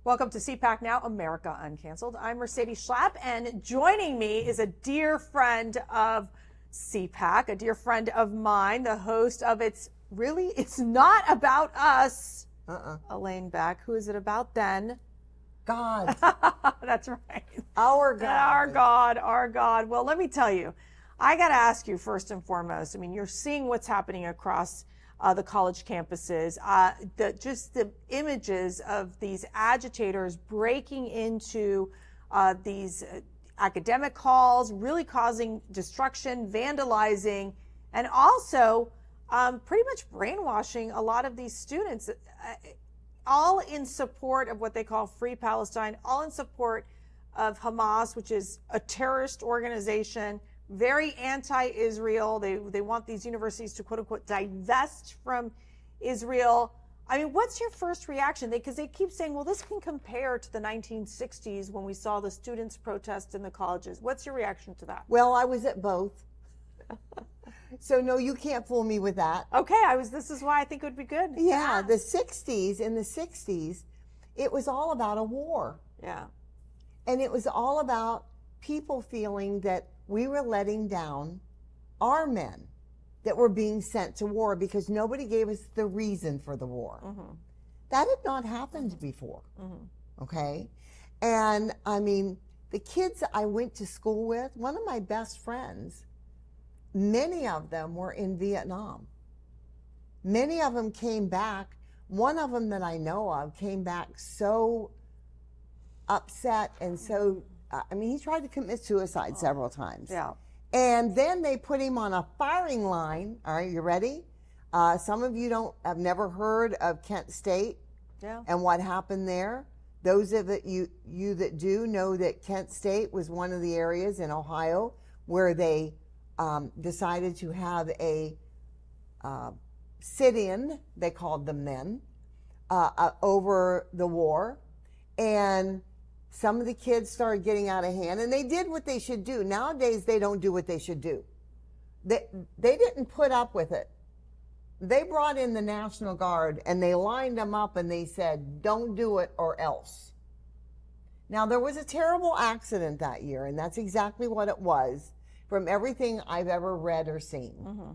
Welcome to CPAC Now, America Uncanceled. I'm Mercedes Schlapp, and joining me is a dear friend of CPAC, a dear friend of mine, the host of It's Not About Us, Elaine Beck. Who is it about then? God. That's right. Our God. Our God. Well, let me tell you, I got to ask you first and foremost, I mean, you're seeing what's happening across the college campuses, the images of these agitators breaking into these academic halls, really causing destruction, vandalizing, and also pretty much brainwashing a lot of these students, all in support of what they call Free Palestine, all in support of Hamas, which is a terrorist organization, very anti-Israel. They want these universities to, quote unquote, divest from Israel. I mean, what's your first reaction? Because they keep saying, well, this can compare to the 1960s when we saw the students protest in the colleges. What's your reaction to that? Well, I was at both. So no, you can't fool me with that. Okay, this is why I think it would be good. Yeah, in the 60s, it was all about a war. Yeah. And it was all about people feeling that we were letting down our men that were being sent to war because nobody gave us the reason for the war. Mm-hmm. That had not happened before. Mm-hmm. Okay? And I mean, the kids I went to school with, one of my best friends, many of them were in Vietnam. Many of them came back. One of them that I know of came back so upset and so he tried to commit suicide several times. Yeah. And then they put him on a firing line. All right, you ready? Some of you have never heard of Kent State. Yeah. And what happened there. Those of you that do know that Kent State was one of the areas in Ohio where they decided to have a sit-in, they called them then, over the war. And some of the kids started getting out of hand, and they did what they should do. Nowadays, they don't do what they should do. They didn't put up with it. They brought in the National Guard, and they lined them up, and they said, don't do it or else. Now, there was a terrible accident that year, and that's exactly what it was from everything I've ever read or seen. Mm-hmm.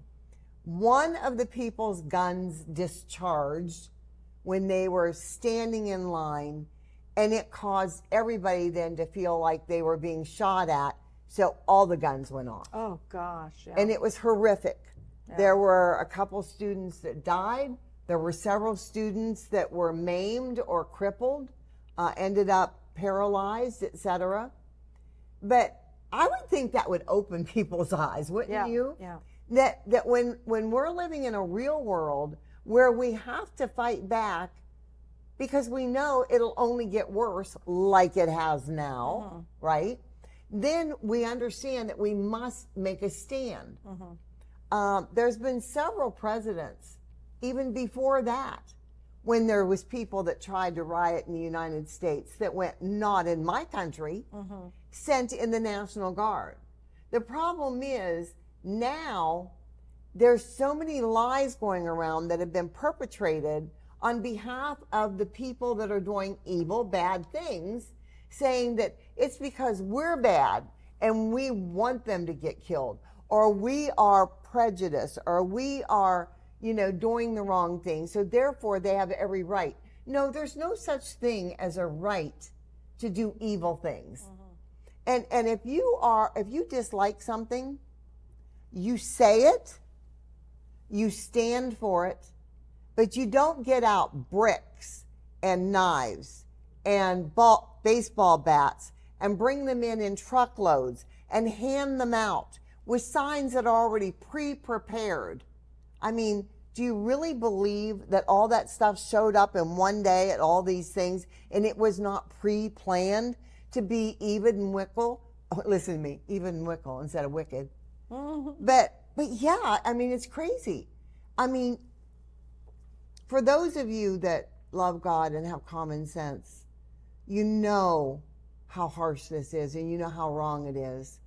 One of the people's guns discharged when they were standing in line, and it caused everybody then to feel like they were being shot at. So all the guns went off. Oh, gosh. Yeah. And it was horrific. Yeah. There were a couple students that died. There were several students that were maimed or crippled, ended up paralyzed, etc. But I would think that would open people's eyes, wouldn't you? Yeah. That when we're living in a real world where we have to fight back, because we know it'll only get worse like it has now, right? Then we understand that we must make a stand. There's been several presidents, even before that, when there was people that tried to riot in the United States that went, not in my country, sent in the National Guard. The problem is now there's so many lies going around that have been perpetrated on behalf of the people that are doing evil, bad things, saying that it's because we're bad and we want them to get killed, or we are prejudiced, or we are, doing the wrong thing, so therefore they have every right. No, there's no such thing as a right to do evil things. And if you dislike something, you say it, you stand for it, but you don't get out bricks and knives and baseball bats and bring them in truckloads and hand them out with signs that are already pre-prepared. I mean, do you really believe that all that stuff showed up in one day at all these things and it was not pre-planned to be even wickle? Oh, listen to me, even wickle instead of wicked. But yeah, I mean, it's crazy. I mean, for those of you that love God and have common sense, you know how harsh this is and you know how wrong it is.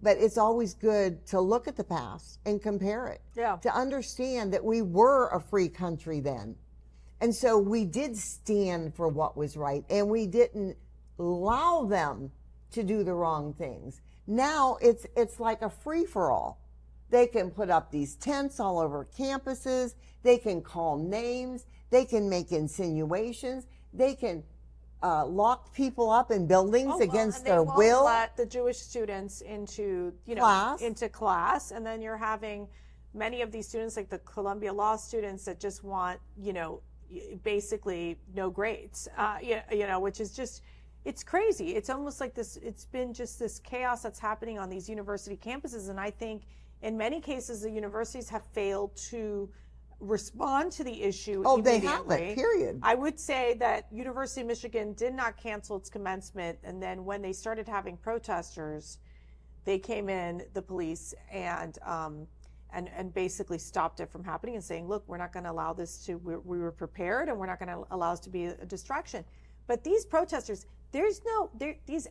But it's always good to look at the past and compare it. Yeah. To understand that we were a free country then. And so we did stand for what was right, and we didn't allow them to do the wrong things. Now it's like a free-for-all. They can put up these tents all over campuses. They can call names. They can make insinuations. They can lock people up in buildings against their will. They won't let the Jewish students into class, and then you're having many of these students, like the Columbia Law students, that just want basically no grades. Which is just, it's crazy. It's almost like this. It's been just this chaos that's happening on these university campuses, and I think in many cases the universities have failed to respond to the issue. Oh, they haven't, period. I would say that University of Michigan did not cancel its commencement, and then when they started having protesters, they came in, the police, and basically stopped it from happening and saying, look, we're not going to allow this to, we were prepared, and we're not going to allow this to be a distraction. But these protesters, these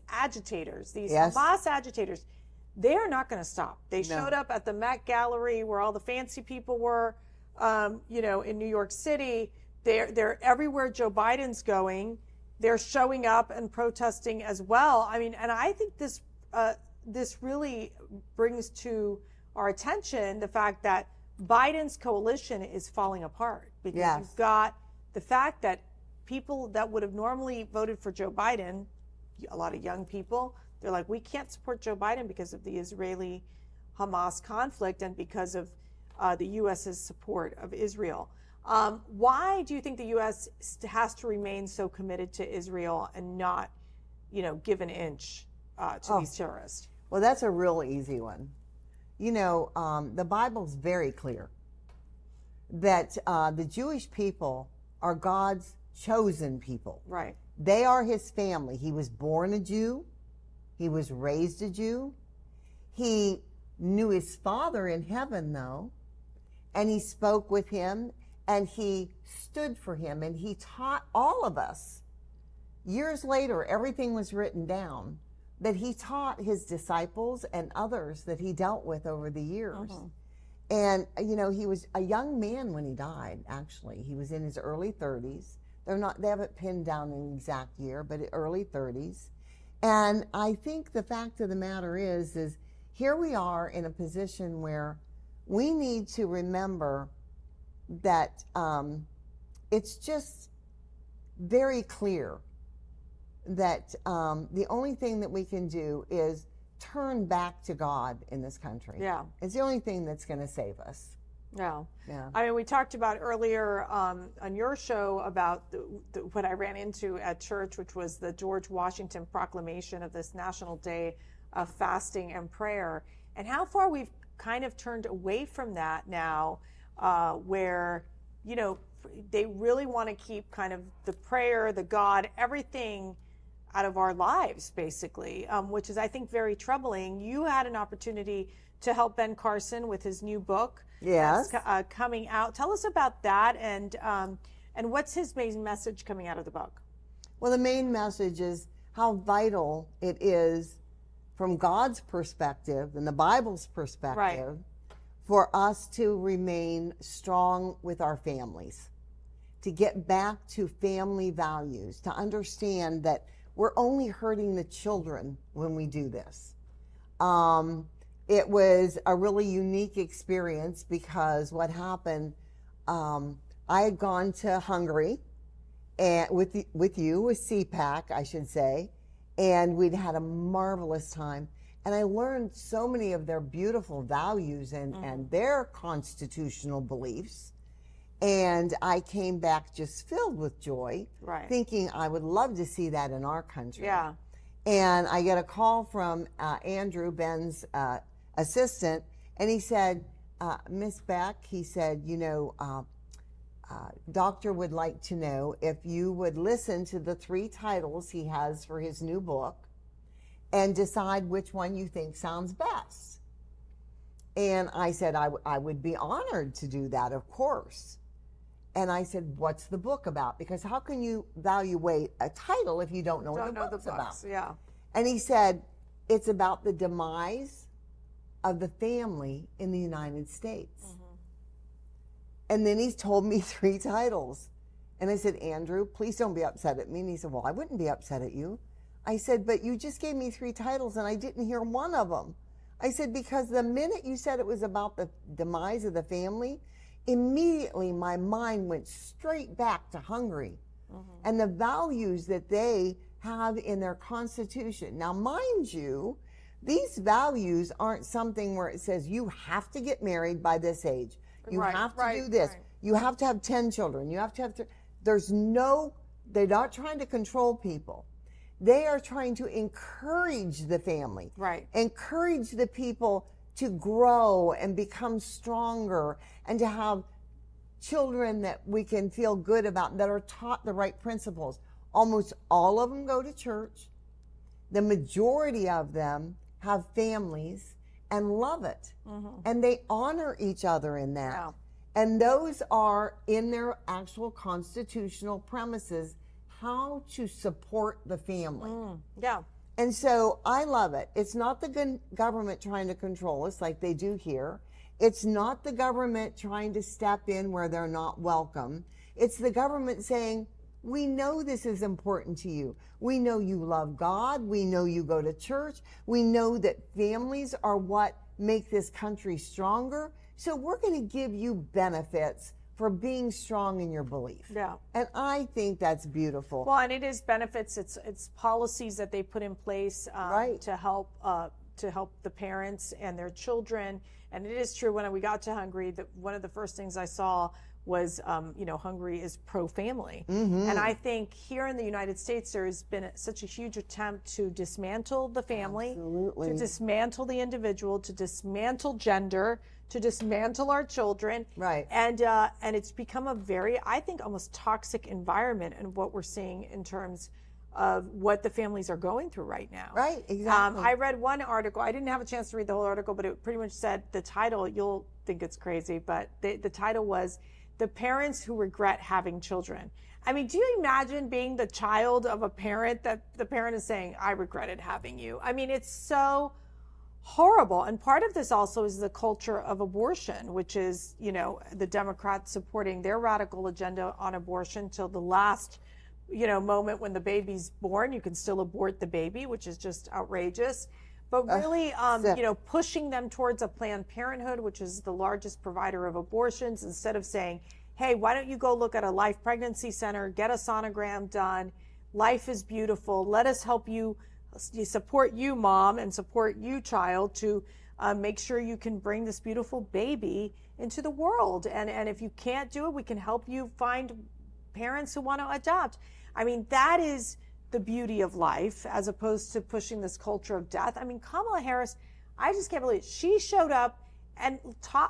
agitators, these Hamas agitators, they are not going to stop. They showed up at the Met Gallery where all the fancy people were, in New York City. They're everywhere Joe Biden's going. They're showing up and protesting as well. I mean, and I think this really brings to our attention the fact that Biden's coalition is falling apart, because you've got the fact that people that would have normally voted for Joe Biden, a lot of young people, they're like, we can't support Joe Biden because of the Israeli-Hamas conflict and because of the U.S.'s support of Israel. Why do you think the U.S. has to remain so committed to Israel and not, give an inch to these terrorists? Well, that's a real easy one. The Bible's very clear that the Jewish people are God's chosen people. Right. They are his family. He was born a Jew. He was raised a Jew. He knew his Father in heaven, though, and he spoke with him, and he stood for him, and he taught all of us. Years later, everything was written down, that he taught his disciples and others that he dealt with over the years. And, he was a young man when he died, actually. He was in his early 30s. They haven't pinned down an exact year, but early 30s. And I think the fact of the matter is here we are in a position where we need to remember that it's just very clear that the only thing that we can do is turn back to God in this country. Yeah. It's the only thing that's going to save us. Yeah. Yeah. I mean, we talked about earlier on your show about what I ran into at church, which was the George Washington proclamation of this National Day of Fasting and Prayer, and how far we've kind of turned away from that now, where, they really want to keep kind of the prayer, the God, everything out of our lives, basically, which is, I think, very troubling. You had an opportunity to help Ben Carson with his new book. Yes. That's coming out. Tell us about that, and what's his main message coming out of the book? Well, the main message is how vital it is from God's perspective and the Bible's perspective for us to remain strong with our families, to get back to family values, to understand that we're only hurting the children when we do this. It was a really unique experience because what happened, I had gone to Hungary and with CPAC, I should say, and we'd had a marvelous time. And I learned so many of their beautiful values and their constitutional beliefs. And I came back just filled with joy, thinking I would love to see that in our country. Yeah. And I get a call from Andrew, Ben's assistant, and he said, Miss Beck, he said, doctor would like to know if you would listen to the 3 titles he has for his new book and decide which one you think sounds best. And I said, I would be honored to do that, of course. And I said, what's the book about? Because how can you evaluate a title if you don't know what the book's about? Yeah. And he said, it's about the demise of the family in the United States. And then he's told me 3 titles. And I said, Andrew, please don't be upset at me. And he said, well, I wouldn't be upset at you. I said, but you just gave me 3 titles and I didn't hear one of them. I said, because the minute you said it was about the demise of the family, immediately my mind went straight back to Hungary and the values that they have in their constitution. Now, mind you, these values aren't something where it says you have to get married by this age. You have to do this. You have to have 10 children. You have to have, they're not trying to control people. They are trying to encourage the family. Right. Encourage the people to grow and become stronger and to have children that we can feel good about, that are taught the right principles. Almost all of them go to church. The majority of them have families and love it. And they honor each other in that. Yeah. And those are in their actual constitutional premises, how to support the family. Yeah. And so I love it. It's not the government trying to control us like they do here. It's not the government trying to step in where they're not welcome. It's the government saying, we know this is important to you. We know you love God. We know you go to church. We know that families are what make this country stronger. So we're going to give you benefits for being strong in your belief. Yeah. And I think that's beautiful. Well, and it is benefits. It's policies that they put in place to help the parents and their children. And it is true, when we got to Hungary, that one of the first things I saw was, Hungary is pro-family. And I think here in the United States, there has been such a huge attempt to dismantle the family, Absolutely. to dismantle the individual, to dismantle gender, to dismantle our children. Right. And it's become a very, I think, almost toxic environment in what we're seeing in terms of what the families are going through right now. Right, exactly. I read one article. I didn't have a chance to read the whole article, but it pretty much said, the title, you'll think it's crazy, but the title was The Parents Who Regret Having Children. I mean, do you imagine being the child of a parent that the parent is saying, I regretted having you? I mean, it's so horrible. And part of this also is the culture of abortion, which is, the Democrats supporting their radical agenda on abortion till the last moment when the baby's born. You can still abort the baby, which is just outrageous. But really, pushing them towards a Planned Parenthood, which is the largest provider of abortions, instead of saying, hey, why don't you go look at a life pregnancy center, get a sonogram done. Life is beautiful. Let us help you, support you, mom, and support you, child, to make sure you can bring this beautiful baby into the world. And if you can't do it, we can help you find parents who want to adopt. I mean, that is the beauty of life, as opposed to pushing this culture of death. I mean, Kamala Harris, I just can't believe it. She showed up and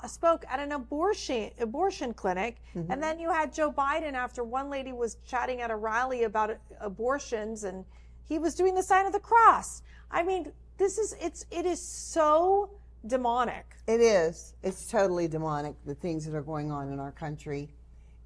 spoke at an abortion clinic. And then you had Joe Biden, after one lady was chatting at a rally about abortions, and he was doing the sign of the cross. I mean, it is so demonic. It is. It's totally demonic, the things that are going on in our country.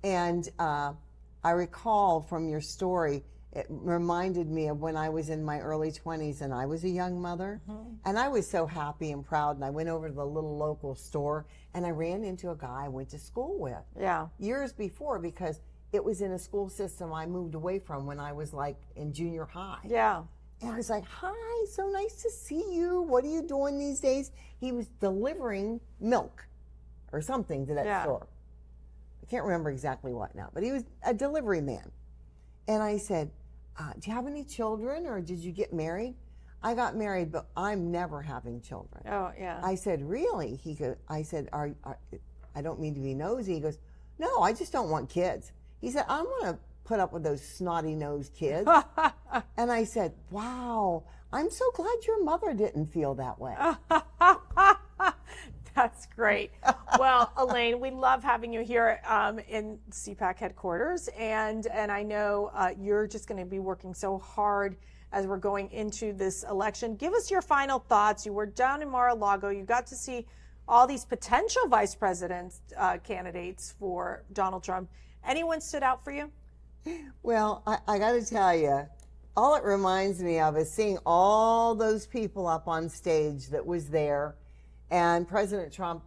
And I recall from your story, it reminded me of when I was in my early 20s and I was a young mother. And I was so happy and proud. And I went over to the little local store and I ran into a guy I went to school with. Yeah. Years before, because it was in a school system I moved away from when I was like in junior high. Yeah. And I was like, hi, so nice to see you. What are you doing these days? He was delivering milk or something to that store. I can't remember exactly what now, but he was a delivery man. And I said, do you have any children, or did you get married? I got married, but I'm never having children. Oh, yeah. I said, really? I said, I don't mean to be nosy. He goes, no, I just don't want kids. He said, I don't want to put up with those snotty-nosed kids. And I said, wow, I'm so glad your mother didn't feel that way. That's great. Well, Elaine, we love having you here in CPAC headquarters. And I know you're just going to be working so hard as we're going into this election. Give us your final thoughts. You were down in Mar-a-Lago. You got to see all these potential vice president candidates for Donald Trump. Anyone stood out for you? Well, I got to tell you, all it reminds me of is seeing all those people up on stage that was there. And President Trump,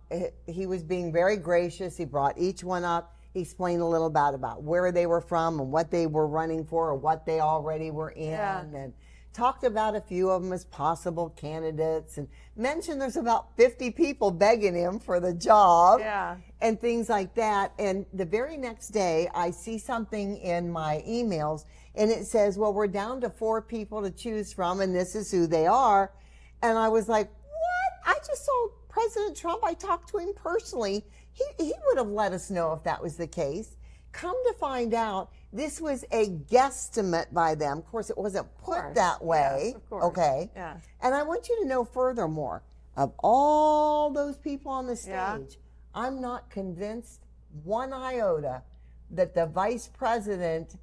he was being very gracious. He brought each one up. He explained a little about where they were from and what they were running for or what they already were in, and talked about a few of them as possible candidates, and mentioned there's about 50 people begging him for the job and things like that. And the very next day, I see something in my emails, and it says, well, we're down to 4 people to choose from, and this is who they are. And I was like, what? I just saw President Trump. I talked to him personally. He would have let us know if that was the case. Come to find out, this was a guesstimate by them. Of course, it wasn't put that way. Yes, of course. Okay. Yeah. And I want you to know furthermore, of all those people on the stage, I'm not convinced one iota that the vice president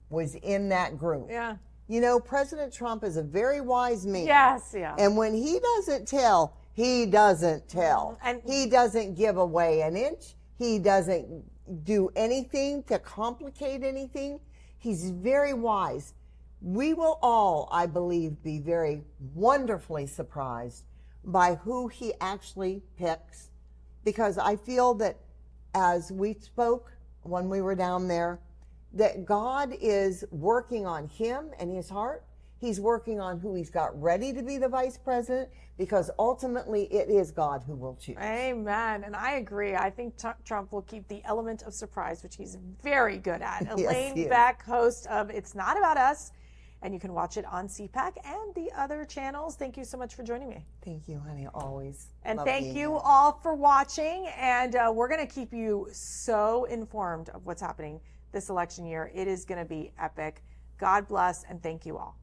was in that group. Yeah. You know, President Trump is a very wise man. Yes, yeah. And when he doesn't tell, he doesn't tell. And he doesn't give away an inch. He doesn't do anything to complicate anything. He's very wise. We will all, I believe, be very wonderfully surprised by who he actually picks, because I feel that, as we spoke when we were down there, that God is working on him and his heart. He's working on who he's got ready to be the vice president, because ultimately it is God who will choose. Amen. And I agree. I think Trump will keep the element of surprise, which he's very good at. Elaine Beck, host of It's Not About Us, and you can watch it on CPAC and the other channels. Thank you so much for joining me. Thank you, honey, always. And Love thank being you here. all for watching. And we're going to keep you so informed of what's happening this election year. It is going to be epic. God bless, and thank you all.